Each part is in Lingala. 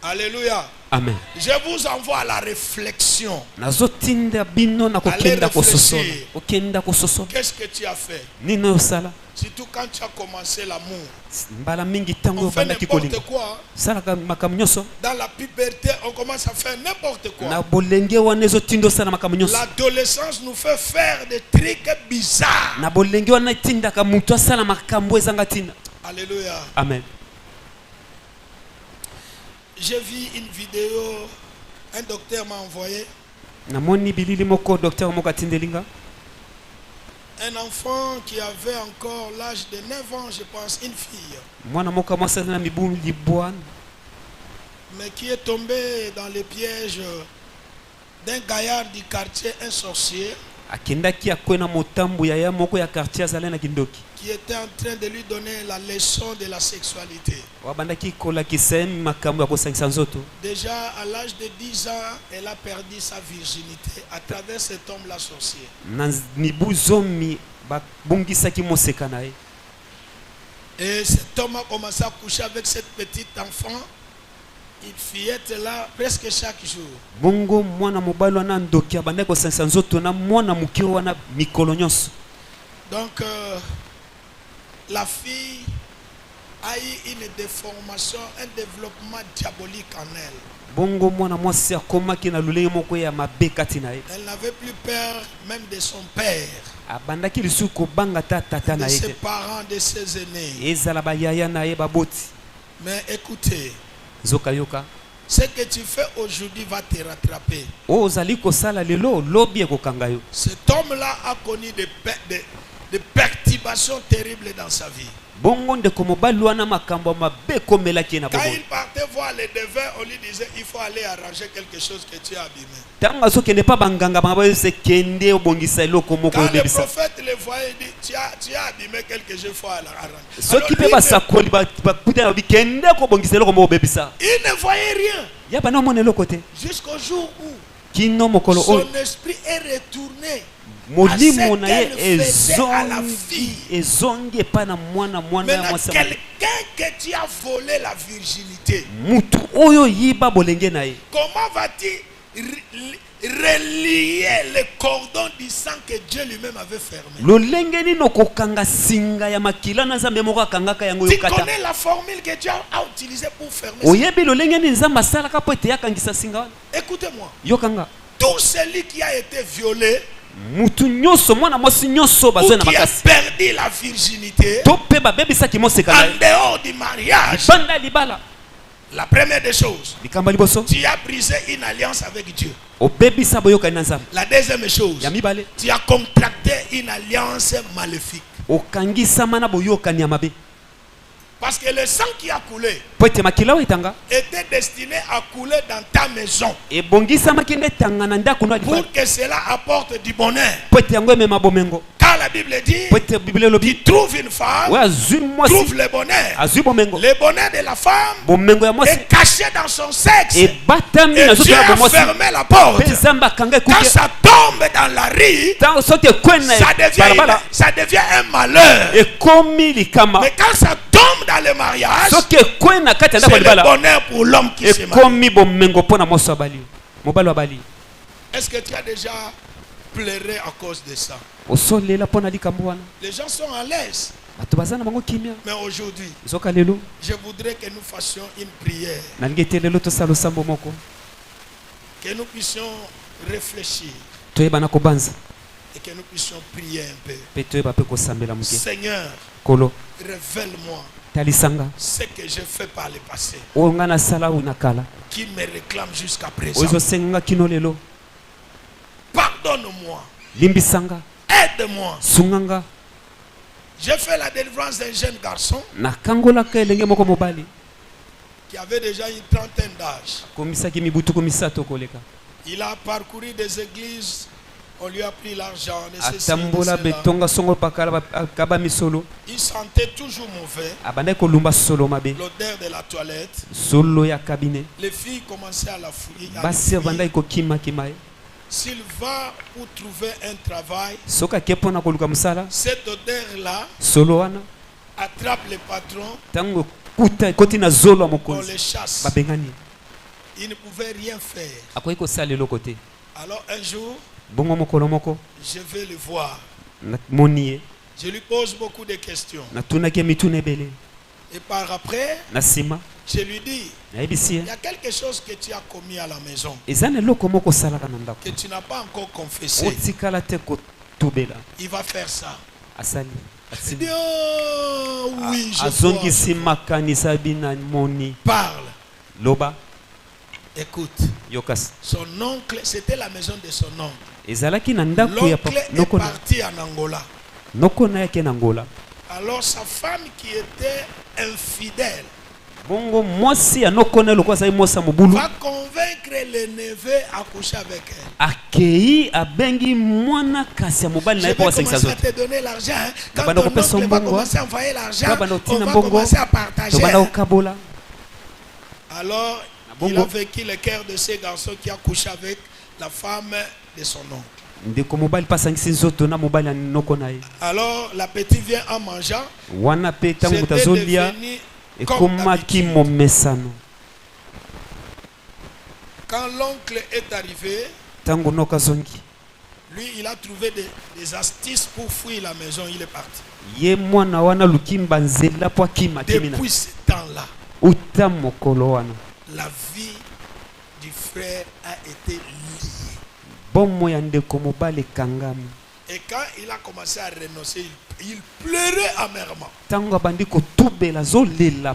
Alléluia. Amen. Je vous envoie à la réflexion. Allez réfléchir. Qu'est-ce que tu as fait? Surtout quand tu as commencé l'amour. On fait n'importe quoi. Dans la puberté, on commence à faire n'importe quoi. L'adolescence nous fait faire des trucs bizarres. Alléluia. Amen. J'ai vu une vidéo, un docteur m'a envoyé. Un enfant qui avait encore l'âge de 9 ans, je pense, une fille. Mais qui est tombé dans les pièges d'un gaillard du quartier, un sorcier. Qui était en train de lui donner la leçon de la sexualité. Déjà à l'âge de 10 ans, elle a perdu sa virginité à travers cet homme-là sorcier. Et cet homme a commencé à coucher avec cette petite enfant. Une fillette là presque chaque jour. Donc la fille a eu une déformation, un développement diabolique en elle. Elle n'avait plus peur même de son père, de ses parents, de ses aînés. Mais écoutez, ce que tu fais aujourd'hui va te rattraper. Cet homme-là a connu des perturbations terribles dans sa vie. Quand il partait voir les devins, on lui disait il faut aller arranger quelque chose que tu as abîmé. Quand le prophète le voyait, il dit tu as abîmé quelque chose, il faut aller arranger. Il ne voyait rien jusqu'au jour où son esprit est retourné à ce qu'elle faisait à la fille. Maintenant, quelqu'un que tu as volé la virginité, comment vas-tu relier les cordons du sang que Dieu lui-même avait fermé? Tu connais la formule que Dieu a utilisée pour fermer ça? Écoutez-moi. Tout celui qui a été violé ou qui a perdu la virginité en dehors du mariage, la première des choses, tu as brisé une alliance avec Dieu. La deuxième chose, tu as contracté une alliance maléfique. Parce que le sang qui a coulé était destiné à couler dans ta maison pour que cela apporte du bonheur. Car la Bible dit tu trouves une femme, trouve le bonheur. Le bonheur de la femme est caché dans son sexe. Et Dieu a fermé la porte. Quand ça tombe dans la rue, ça devient un malheur. Mais quand ça tombe dans le mariage, c'est le bonheur pour l'homme qui se marie. Est-ce que tu as déjà pleuré à cause de ça? Les gens sont à l'aise. Mais aujourd'hui, je voudrais que nous fassions une prière, que nous puissions réfléchir et que nous puissions prier un peu. Seigneur, révèle-moi ce que j'ai fait par le passé qui me réclame jusqu'à présent. Pardonne-moi, aide-moi. J'ai fait la délivrance d'un jeune garçon qui avait déjà une trentaine d'âge. Il a parcouru des églises, on lui a pris l'argent. Il sentait toujours mauvais, l'odeur de la toilette. Les filles commençaient à la fouiller. S'il va pour trouver un travail, cette odeur-là attrape les patrons On les chasse. Il ne pouvait rien faire. Alors un jour, je vais le voir. Je lui pose beaucoup de questions. Et par après, je lui dis, il y a quelque chose que tu as commis à la maison, que tu n'as pas encore confessé. Il va faire ça. Il dit, oh oui, je vois. Parle. Écoute, son oncle, c'était la maison de son oncle. L'oncle est parti en Angola. Alors sa femme qui était infidèle va convaincre le neveu à coucher avec elle. Je vais commencer à te donner l'argent. Quand ton oncle va commencer à envoyer l'argent, on va commencer à partager. Alors, il a vécu le cœur de ces garçons qui a couché avec la femme de son oncle. Alors la petite vient en mangeant. C'était devenu comme d'habitude. Quand l'oncle est arrivé, lui il a trouvé des astuces pour fuir la maison. Il est parti. Depuis ce temps-là, la vie du frère a été liée. Et quand il a commencé à renoncer, il pleurait amèrement.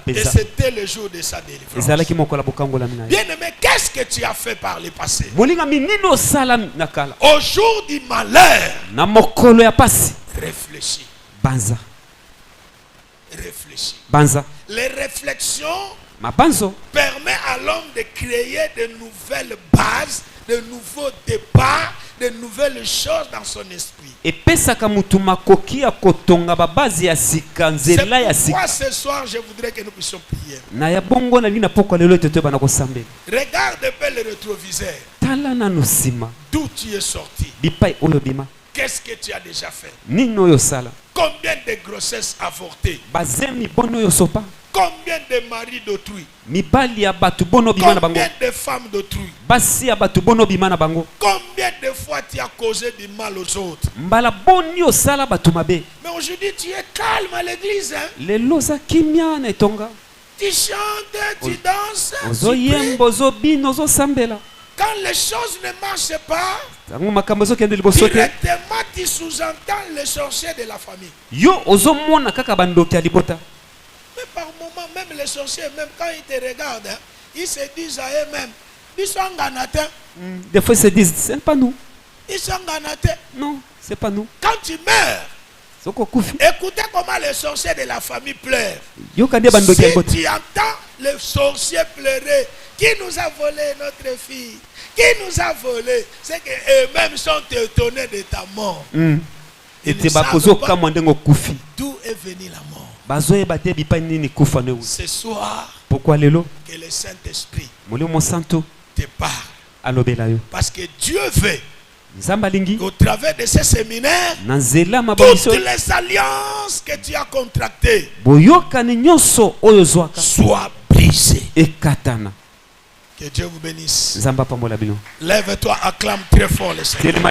Et c'était le jour de sa délivrance. Bien-aimé, qu'est-ce que tu as fait par le passé? Au jour du malheur, réfléchis. Réfléchis. Les réflexions permettent à l'homme de créer de nouvelles bases, de nouveaux départs, de nouvelles choses dans son esprit. C'est pourquoi ce soir je voudrais que nous puissions prier. Regarde un peu le rétroviseur. D'où tu es sorti? Qu'est-ce que tu as déjà fait? Combien de grossesses avortées? Combien de maris d'autrui? Combien de femmes d'autrui? Combien de fois tu as causé du mal aux autres? Mais aujourd'hui tu es calme à l'église. Tu chantes, tu danses, tu pries. Quand les choses ne marchent pas, directement tu sous-entends les sorciers de la famille. Mais par moment, même les sorciers, même quand ils te regardent, ils se disent à eux-mêmes, ils sont ganatés. Des fois ils se disent, ce n'est pas nous. Ils sont ganatés. Non, ce n'est pas nous. Quand tu meurs, écoutez comment les sorciers de la famille pleurent. Si tu entends les sorciers pleurer, qui nous a volé notre fille? Qui nous a volé? C'est qu'eux-mêmes sont étonnés de ta mort. Ils ne savent pas d'où est venue la mort. Ce soir, que le Saint-Esprit te parle. Parce que Dieu veut au travers de ces séminaires, toutes les alliances que tu as contractées soient brisées. Que Dieu vous bénisse. Lève-toi, acclame très fort le Seigneur.